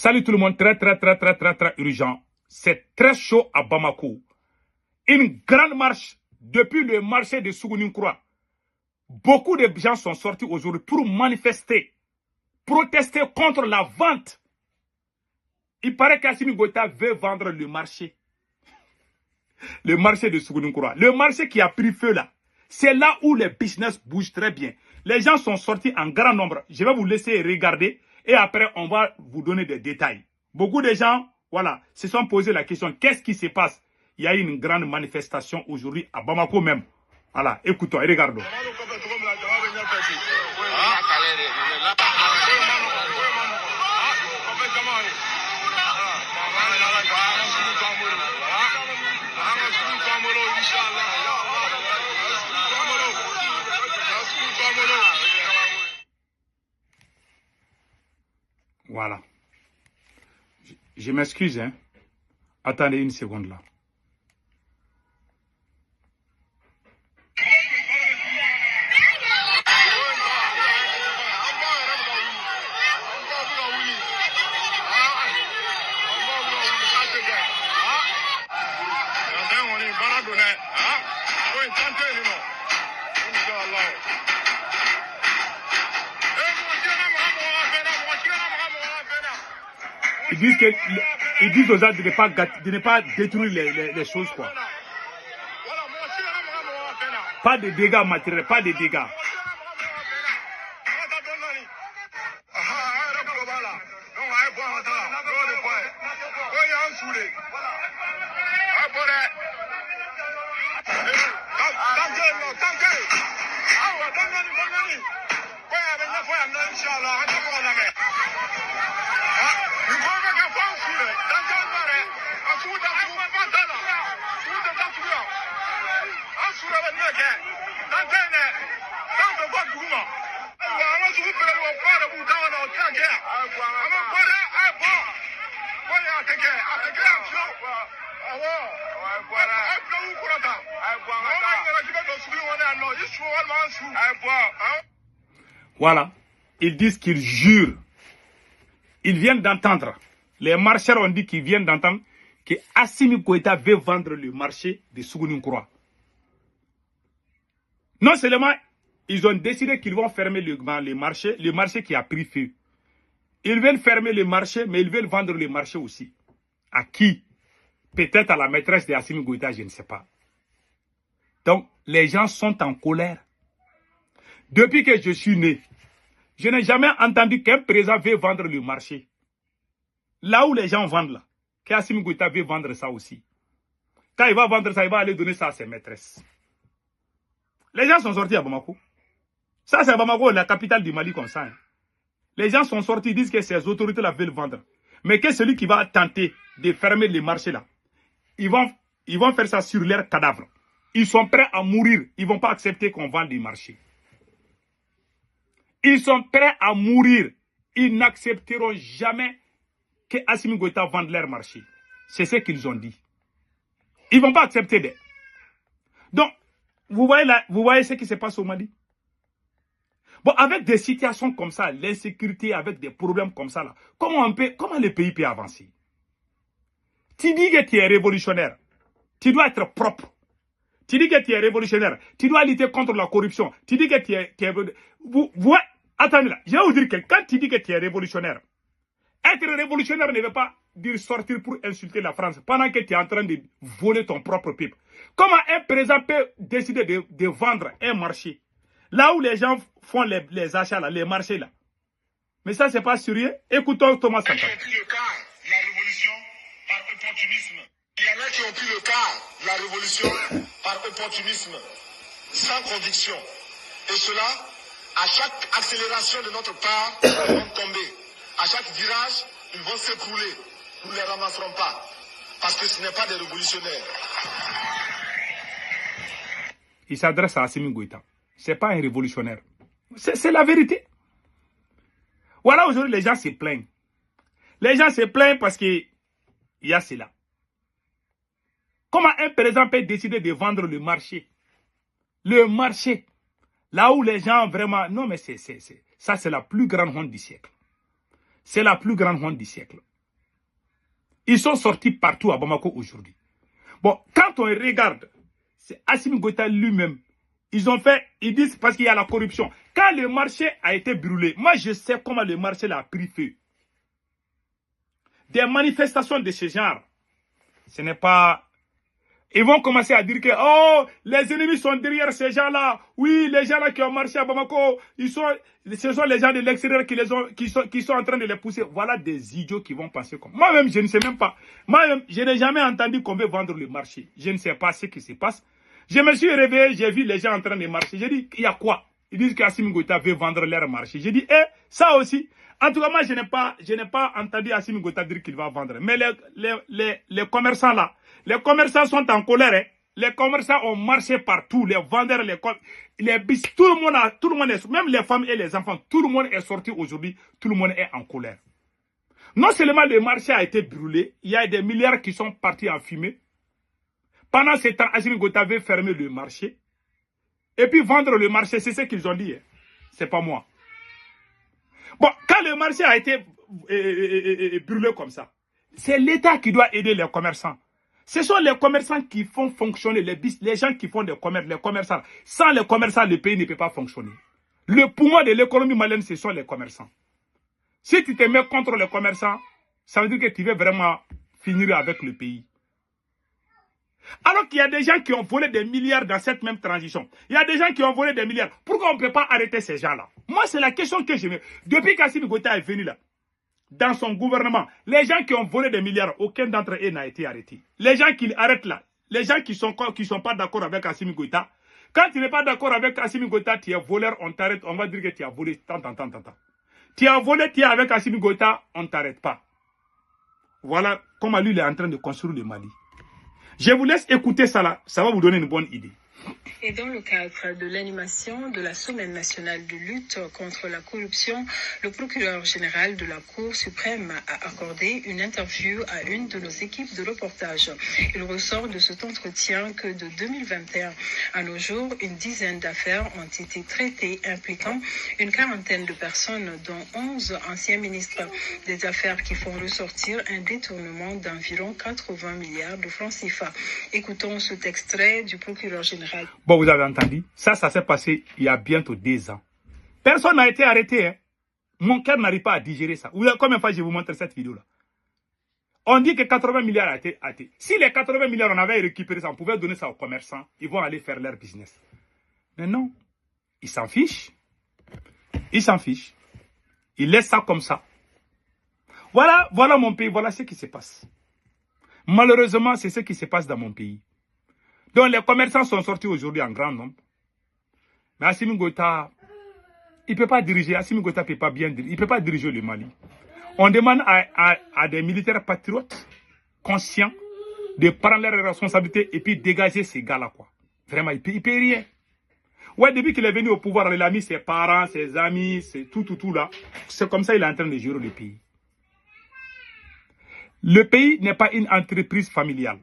Salut tout le monde, très urgent. C'est très chaud à Bamako. Une grande marche depuis le marché de Sougouninkroa. Beaucoup de gens sont sortis aujourd'hui pour manifester, protester contre la vente. Il paraît qu'Assimi Goïta veut vendre le marché. Le marché de Sougouninkroa. Le marché qui a pris feu là. C'est là où les business bougent très bien. Les gens sont sortis en grand nombre. Je vais vous laisser regarder et après on va vous donner des détails. Beaucoup de gens, voilà, se sont posé la question, qu'est-ce qui se passe? Il y a eu une grande manifestation aujourd'hui à Bamako même. Voilà, écoutons et regardons. Voilà. Je m'excuse, hein. Attendez une seconde là. Ils disent aux gens de ne pas détruire les choses, quoi. Pas de dégâts matériels, pas de dégâts. Voilà, ils disent qu'ils jurent. Ils viennent d'entendre. Les marcheurs ont dit qu'ils viennent d'entendre que Assimi Goïta veut vendre le marché de Sougouninkroa. Non seulement ils ont décidé qu'ils vont fermer le marché qui a pris feu. Ils veulent fermer le marché, mais ils veulent vendre le marché aussi. À qui? Peut-être à la maîtresse de Assimi Goïta, je ne sais pas. Donc, les gens sont en colère. Depuis que je suis né, je n'ai jamais entendu qu'un président veut vendre le marché. Là où les gens vendent là, qu'Assimi Goïta veut vendre ça aussi. Quand il va vendre ça, il va aller donner ça à ses maîtresses. Les gens sont sortis à Bamako. Ça, c'est Bamako, la capitale du Mali comme ça. Hein. Les gens sont sortis, ils disent que ces autorités-là veulent vendre. Mais que celui qui va tenter de fermer les marchés là, ils vont faire ça sur leurs cadavres. Ils sont prêts à mourir. Ils ne vont pas accepter qu'on vende les marchés. Ils sont prêts à mourir. Ils n'accepteront jamais que Assimi Goïta vende leur marché. C'est ce qu'ils ont dit. Ils ne vont pas accepter. Donc, vous voyez ce qui se passe au Mali? Bon, avec des situations comme ça, l'insécurité, avec des problèmes comme ça, là, comment le pays peut avancer? Tu dis que tu es révolutionnaire. Tu dois être propre. Tu dis que tu es révolutionnaire. Tu dois lutter contre la corruption. Tu dis que tu es... Attendez là, je vais vous dire que quand tu dis que tu es révolutionnaire, être révolutionnaire ne veut pas dire sortir pour insulter la France pendant que tu es en train de voler ton propre peuple. Comment un président peut décider de vendre un marché là où les gens font les achats, là, les marchés là? Mais ça, c'est pas sérieux. Écoutons Thomas Sankara. La révolution par opportunisme. Il y en a qui ont pris le quart de la révolution par opportunisme, sans conviction. Et cela, à chaque accélération de notre part, ils vont tomber. À chaque virage, ils vont s'écrouler. Nous ne les ramasserons pas. Parce que ce n'est pas des révolutionnaires. Il s'adresse à Assimi Goïta. Ce n'est pas un révolutionnaire. C'est la vérité. Voilà, aujourd'hui, les gens se plaignent. Les gens se plaignent parce qu'il y a cela. Comment un président peut décider de vendre le marché? Le marché. Là où les gens vraiment... Non, mais ça, c'est la plus grande honte du siècle. C'est la plus grande honte du siècle. Ils sont sortis partout à Bamako aujourd'hui. Bon, quand on regarde, c'est Assimi Goïta lui-même. Ils disent parce qu'il y a la corruption. Quand le marché a été brûlé, moi je sais comment le marché l'a pris feu. Des manifestations de ce genre, ce n'est pas... Ils vont commencer à dire que oh, les ennemis sont derrière ces gens-là. Oui, les gens-là qui ont marché à Bamako, ce sont les gens de l'extérieur qui sont en train de les pousser. Voilà des idiots qui vont penser comme... Moi-même, je ne sais même pas. Moi-même, je n'ai jamais entendu qu'on veut vendre le marché. Je ne sais pas ce qui se passe. Je me suis réveillé, j'ai vu les gens en train de marcher. J'ai dit, il y a quoi? Ils disent qu'Assimi Goïta veut vendre leur marché. J'ai dit, ça aussi. En tout cas, moi, je n'ai pas entendu Assimi Goïta dire qu'il va vendre. Mais les commerçants là, les commerçants sont en colère. Hein. Les commerçants ont marché partout. Les vendeurs, les bis, tout le monde est, même les femmes et les enfants, tout le monde est sorti aujourd'hui. Tout le monde est en colère. Non seulement le marché a été brûlé, il y a des milliards qui sont partis en fumée. Pendant ce temps, Assimi Goïta veut fermer le marché. Et puis vendre le marché, c'est ce qu'ils ont dit. Hein. C'est pas moi. Bon, quand le marché a été brûlé comme ça, c'est l'État qui doit aider les commerçants. Ce sont les commerçants qui font fonctionner les gens qui font des commerces, les commerçants. Sans les commerçants, le pays ne peut pas fonctionner. Le poumon de l'économie malienne, ce sont les commerçants. Si tu te mets contre les commerçants, ça veut dire que tu veux vraiment finir avec le pays. Alors qu'il y a des gens qui ont volé des milliards dans cette même transition. Il y a des gens qui ont volé des milliards. Pourquoi on ne peut pas arrêter ces gens-là? Moi, c'est la question que je me... Depuis qu'Assimi Goïta est venu là, dans son gouvernement, les gens qui ont volé des milliards, aucun d'entre eux n'a été arrêté. Les gens qui arrêtent là, les gens qui sont pas d'accord avec Assimi Goïta, quand tu n'es pas d'accord avec Assimi Goïta, tu es voleur, on t'arrête, on va dire que tu as volé, tant. Tu as volé, tu es avec Assimi Goïta, on ne t'arrête pas. Voilà comment lui, il est en train de construire le Mali. Je vous laisse écouter ça là, ça va vous donner une bonne idée. Et dans le cadre de l'animation de la Semaine nationale de lutte contre la corruption, le procureur général de la Cour suprême a accordé une interview à une de nos équipes de reportage. Il ressort de cet entretien que de 2021 à nos jours, une dizaine d'affaires ont été traitées impliquant une quarantaine de personnes, dont 11 anciens ministres. Des affaires qui font ressortir un détournement d'environ 80 milliards de francs CFA. Écoutons cet extrait du procureur général. Bon, vous avez entendu, ça s'est passé il y a bientôt 2 ans. Personne n'a été arrêté. Hein. Mon cœur n'arrive pas à digérer ça. Combien de fois je vous montre cette vidéo-là? On dit que 80 milliards a été arrêté. Si les 80 milliards, on avait récupéré ça, on pouvait donner ça aux commerçants, ils vont aller faire leur business. Mais non, ils s'en fichent. Ils s'en fichent. Ils laissent ça comme ça. Voilà mon pays, voilà ce qui se passe. Malheureusement, c'est ce qui se passe dans mon pays. Donc les commerçants sont sortis aujourd'hui en grand nombre. Mais Assimi Goïta, il ne peut pas diriger. Assimi Goïta ne peut pas bien diriger. Il ne peut pas diriger le Mali. On demande à des militaires patriotes, conscients, de prendre leurs responsabilités et puis dégager ces gars-là, quoi. Vraiment, il ne peut rien. Ouais, depuis qu'il est venu au pouvoir, il a mis ses parents, ses amis, tout là. C'est comme ça qu'il est en train de gérer le pays. Le pays n'est pas une entreprise familiale.